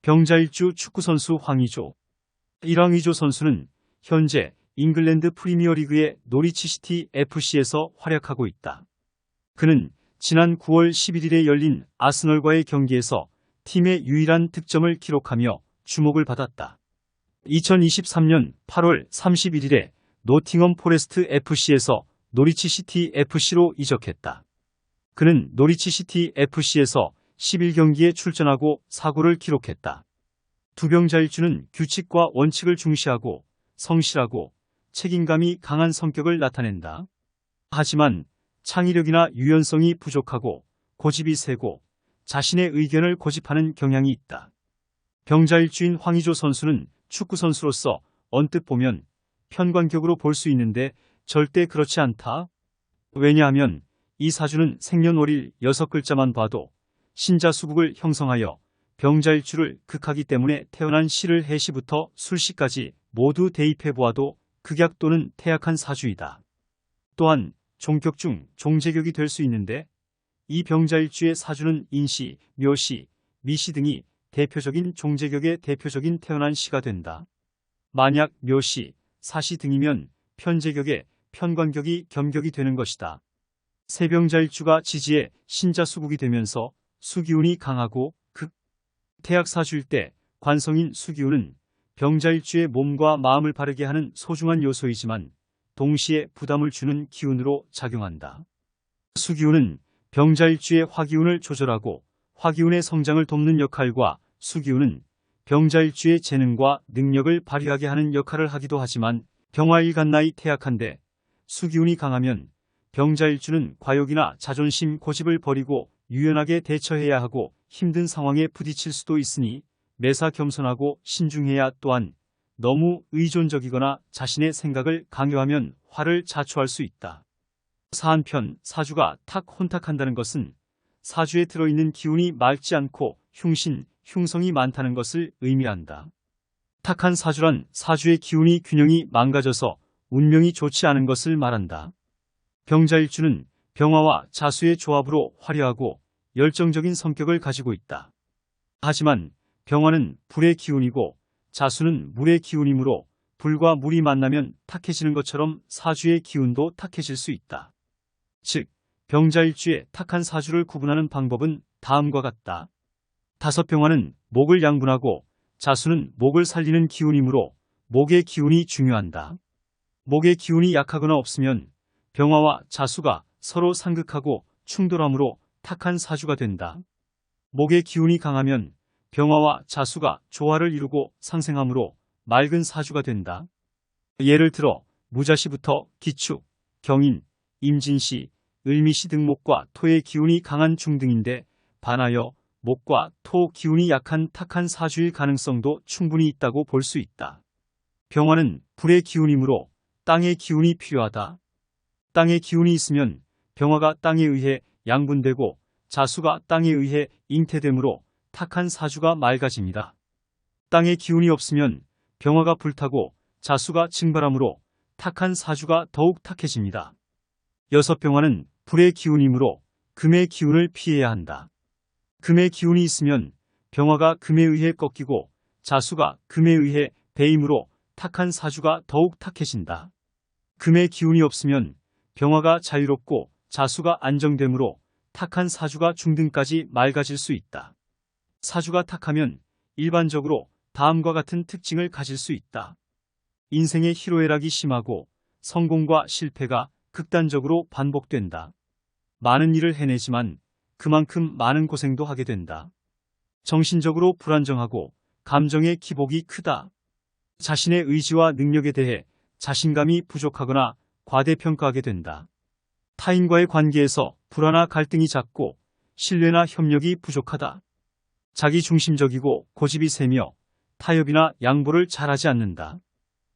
병자일주 축구선수 황의조. 황의조 선수는 현재 잉글랜드 프리미어리그의 노리치시티 FC에서 활약하고 있다. 그는 지난 9월 11일에 열린 아스널과의 경기에서 팀의 유일한 득점을 기록하며 주목을 받았다. 2023년 8월 31일에 노팅엄 포레스트 FC에서 노리치시티 FC로 이적했다. 그는 노리치시티 FC에서 11경기에 출전하고 4골을 기록했다. 두 병자일주는 규칙과 원칙을 중시하고 성실하고 책임감이 강한 성격을 나타낸다. 하지만 창의력이나 유연성이 부족하고 고집이 세고 자신의 의견을 고집하는 경향이 있다. 병자일주인 황의조 선수는 축구선수로서 언뜻 보면 편관격으로 볼 수 있는데 절대 그렇지 않다. 왜냐하면 이 사주는 생년월일 6글자만 봐도 신자수국을 형성하여 병자일주를 극하기 때문에 태어난 시를 해시부터 술시까지 모두 대입해 보아도 극약 또는 태약한 사주이다. 또한 종격 중 종재격이 될 수 있는데 이 병자일주의 사주는 인시, 묘시, 미시 등이 대표적인 종재격의 대표적인 태어난 시가 된다. 만약 묘시, 사시 등이면 편재격의 편관격이 겸격이 되는 것이다. 세병자일주가 지지의 신자수국이 되면서 수기운이 강하고 태약사주일 때 관성인 수기운은 병자일주의 몸과 마음을 바르게 하는 소중한 요소이지만 동시에 부담을 주는 기운으로 작용한다. 수기운은 병자일주의 화기운을 조절하고 화기운의 성장을 돕는 역할과 수기운은 병자일주의 재능과 능력을 발휘하게 하는 역할을 하기도 하지만 병화일간나이 태약한데 수기운이 강하면 병자일주는 과욕이나 자존심 고집을 버리고 유연하게 대처해야 하고 힘든 상황에 부딪힐 수도 있으니 매사 겸손하고 신중해야 또한 너무 의존적이거나 자신의 생각을 강요하면 화를 자초할 수 있다. 한편 사주가 탁 혼탁한다는 것은 사주에 들어있는 기운이 맑지 않고 흉성이 많다는 것을 의미한다. 탁한 사주란 사주의 기운이 균형이 망가져서 운명이 좋지 않은 것을 말한다. 병자일주는 병화와 자수의 조합으로 화려하고 열정적인 성격을 가지고 있다. 하지만 병화는 불의 기운이고 자수는 물의 기운이므로 불과 물이 만나면 탁해지는 것처럼 사주의 기운도 탁해질 수 있다. 즉, 병자일주의 탁한 사주를 구분하는 방법은 다음과 같다. 다섯병화는 목을 양분하고 자수는 목을 살리는 기운이므로 목의 기운이 중요한다. 목의 기운이 약하거나 없으면 병화와 자수가 서로 상극하고 충돌함으로 탁한 사주가 된다. 목의 기운이 강하면 병화와 자수가 조화를 이루고 상생함으로 맑은 사주가 된다. 예를 들어 무자시부터 기축, 경인, 임진시, 을미시 등 목과 토의 기운이 강한 중등인데 반하여 목과 토 기운이 약한 탁한 사주일 가능성도 충분히 있다고 볼 수 있다. 병화는 불의 기운이므로 땅의 기운이 필요하다. 땅의 기운이 있으면 병화가 땅에 의해 양분되고 자수가 땅에 의해 잉태되므로 탁한 사주가 맑아집니다. 땅의 기운이 없으면 병화가 불타고 자수가 증발하므로 탁한 사주가 더욱 탁해집니다. 여섯병화는 불의 기운이므로 금의 기운을 피해야 한다. 금의 기운이 있으면 병화가 금에 의해 꺾이고 자수가 금에 의해 배임으로 탁한 사주가 더욱 탁해진다. 금의 기운이 없으면 병화가 자유롭고 자수가 안정되므로 탁한 사주가 중등까지 맑아질 수 있다. 사주가 탁하면 일반적으로 다음과 같은 특징을 가질 수 있다. 인생의 희로애락이 심하고 성공과 실패가 극단적으로 반복된다. 많은 일을 해내지만 그만큼 많은 고생도 하게 된다. 정신적으로 불안정하고 감정의 기복이 크다. 자신의 의지와 능력에 대해 자신감이 부족하거나 과대평가하게 된다. 타인과의 관계에서 불화나 갈등이 잦고 신뢰나 협력이 부족하다. 자기중심적이고 고집이 세며 타협이나 양보를 잘하지 않는다.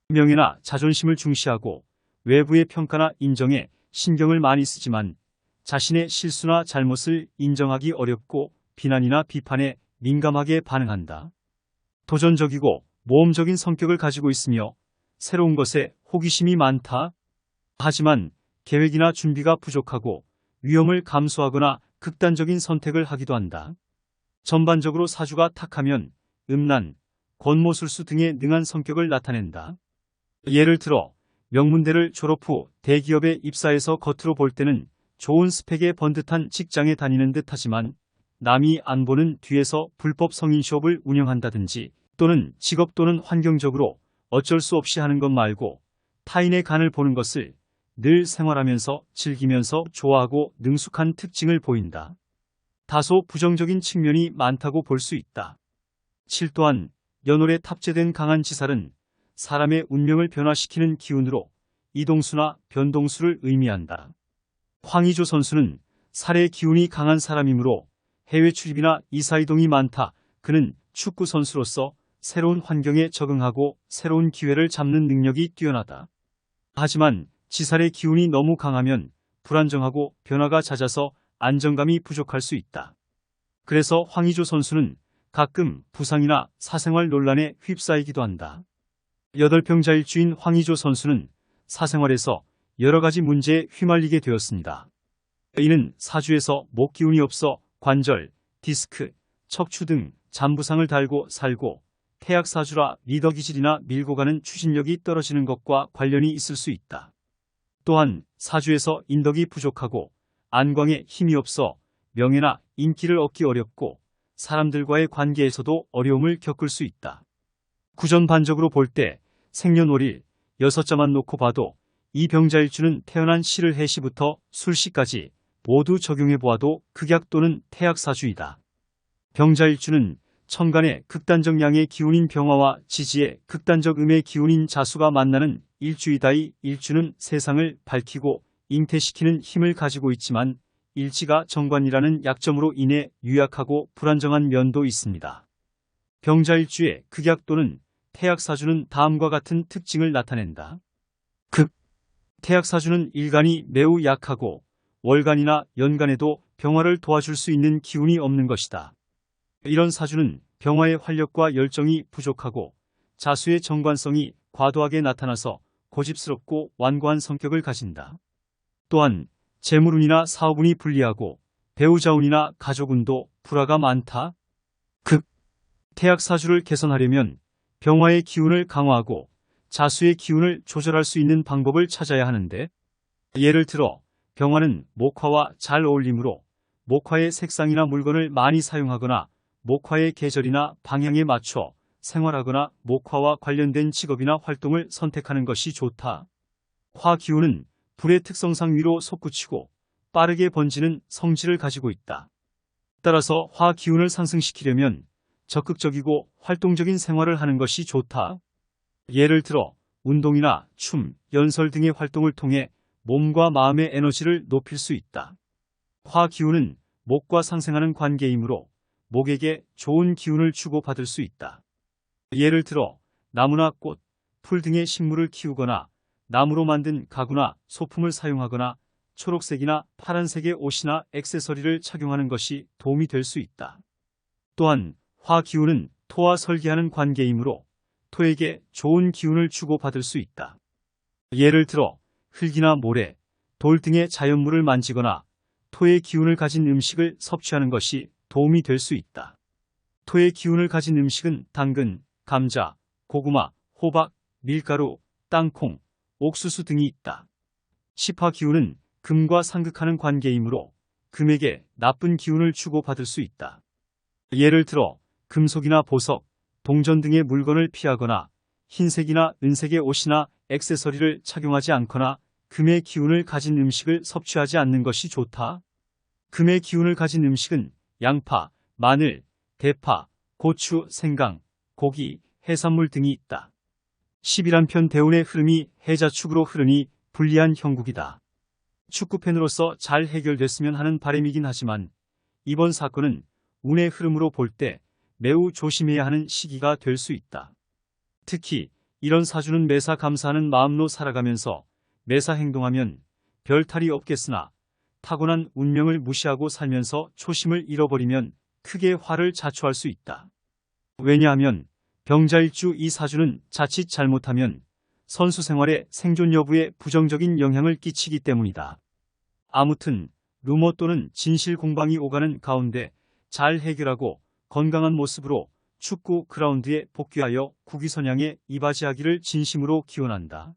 명예나 자존심을 중시하고 외부의 평가나 인정에 신경을 많이 쓰지만 자신의 실수나 잘못을 인정하기 어렵고 비난이나 비판에 민감하게 반응한다. 도전적이고 모험적인 성격을 가지고 있으며 새로운 것에 호기심이 많다. 하지만 계획이나 준비가 부족하고 위험을 감수하거나 극단적인 선택을 하기도 한다. 전반적으로 사주가 탁하면 음란, 권모술수 등에 능한 성격을 나타낸다. 예를 들어 명문대를 졸업 후 대기업에 입사해서 겉으로 볼 때는 좋은 스펙의 번듯한 직장에 다니는 듯하지만 남이 안 보는 뒤에서 불법 성인숍을 운영한다든지 또는 직업 또는 환경적으로 어쩔 수 없이 하는 것 말고 타인의 간을 보는 것을 늘 생활하면서 즐기면서 좋아하고 능숙한 특징을 보인다. 다소 부정적인 측면이 많다고 볼 수 있다. 7. 또한 연월에 탑재된 강한 지살은 사람의 운명을 변화시키는 기운으로 이동수나 변동수를 의미한다. 황의조 선수는 살의 기운이 강한 사람이므로 해외 출입이나 이사이동이 많다. 그는 축구 선수로서 새로운 환경에 적응하고 새로운 기회를 잡는 능력이 뛰어나다. 하지만 지살의 기운이 너무 강하면 불안정하고 변화가 잦아서 안정감이 부족할 수 있다. 그래서 황의조 선수는 가끔 부상이나 사생활 논란에 휩싸이기도 한다. 8병자일주인 황의조 선수는 사생활에서 여러 가지 문제에 휘말리게 되었습니다. 이는 사주에서 목 기운이 없어 관절, 디스크, 척추 등 잔부상을 달고 살고 태약사주라 리더 기질이나 밀고 가는 추진력이 떨어지는 것과 관련이 있을 수 있다. 또한 사주에서 인덕이 부족하고 안광에 힘이 없어 명예나 인기를 얻기 어렵고 사람들과의 관계에서도 어려움을 겪을 수 있다. 구전반적으로 볼 때 생년월일 6자만 놓고 봐도 이 병자일주는 태어난 시를 해시부터 술시까지 모두 적용해보아도 극약 또는 태약사주이다. 병자일주는 천간의 극단적 양의 기운인 병화와 지지의 극단적 음의 기운인 자수가 만나는 일주이다. 이 일주는 세상을 밝히고 잉태시키는 힘을 가지고 있지만 일지가 정관이라는 약점으로 인해 유약하고 불안정한 면도 있습니다. 병자일주의 극약 또는 태약사주는 다음과 같은 특징을 나타낸다. 극. 태약사주는 일간이 매우 약하고 월간이나 연간에도 병화를 도와줄 수 있는 기운이 없는 것이다. 이런 사주는 병화의 활력과 열정이 부족하고 자수의 정관성이 과도하게 나타나서 고집스럽고 완고한 성격을 가진다. 또한 재물운이나 사업운이 불리하고 배우자운이나 가족운도 불화가 많다. 극. 태약사주를 개선하려면 병화의 기운을 강화하고 자수의 기운을 조절할 수 있는 방법을 찾아야 하는데, 예를 들어 병화는 목화와 잘 어울리므로 목화의 색상이나 물건을 많이 사용하거나 목화의 계절이나 방향에 맞춰 생활하거나 목화와 관련된 직업이나 활동을 선택하는 것이 좋다. 화 기운은 불의 특성상 위로 솟구치고 빠르게 번지는 성질을 가지고 있다. 따라서 화 기운을 상승시키려면 적극적이고 활동적인 생활을 하는 것이 좋다. 예를 들어 운동이나 춤, 연설 등의 활동을 통해 몸과 마음의 에너지를 높일 수 있다. 화 기운은 목과 상생하는 관계이므로 목에게 좋은 기운을 주고받을 수 있다. 예를 들어 나무나 꽃, 풀 등의 식물을 키우거나 나무로 만든 가구나 소품을 사용하거나 초록색이나 파란색의 옷이나 액세서리를 착용하는 것이 도움이 될 수 있다. 또한 화 기운은 토와 설계하는 관계이므로 토에게 좋은 기운을 주고받을 수 있다. 예를 들어 흙이나 모래, 돌 등의 자연물을 만지거나 토의 기운을 가진 음식을 섭취하는 것이 도움이 될 수 있다. 토의 기운을 가진 음식은 당근, 감자, 고구마, 호박, 밀가루, 땅콩, 옥수수 등이 있다. 십화 기운은 금과 상극하는 관계이므로 금에게 나쁜 기운을 주고받을 수 있다. 예를 들어 금속이나 보석, 동전 등의 물건을 피하거나 흰색이나 은색의 옷이나 액세서리를 착용하지 않거나 금의 기운을 가진 음식을 섭취하지 않는 것이 좋다. 금의 기운을 가진 음식은 양파, 마늘, 대파, 고추, 생강, 고기, 해산물 등이 있다. 11한편 대운의 흐름이 해자축으로 흐르니 불리한 형국이다. 축구팬으로서 잘 해결됐으면 하는 바람이긴 하지만 이번 사건은 운의 흐름으로 볼 때 매우 조심해야 하는 시기가 될 수 있다. 특히 이런 사주는 매사 감사하는 마음로 살아가면서 매사 행동하면 별 탈이 없겠으나 타고난 운명을 무시하고 살면서 초심을 잃어버리면 크게 화를 자초할 수 있다. 왜냐하면 병자일주 이 사주는 자칫 잘못하면 선수 생활의 생존 여부에 부정적인 영향을 끼치기 때문이다. 아무튼 루머 또는 진실 공방이 오가는 가운데 잘 해결하고 건강한 모습으로 축구 그라운드에 복귀하여 국위선양에 이바지하기를 진심으로 기원한다.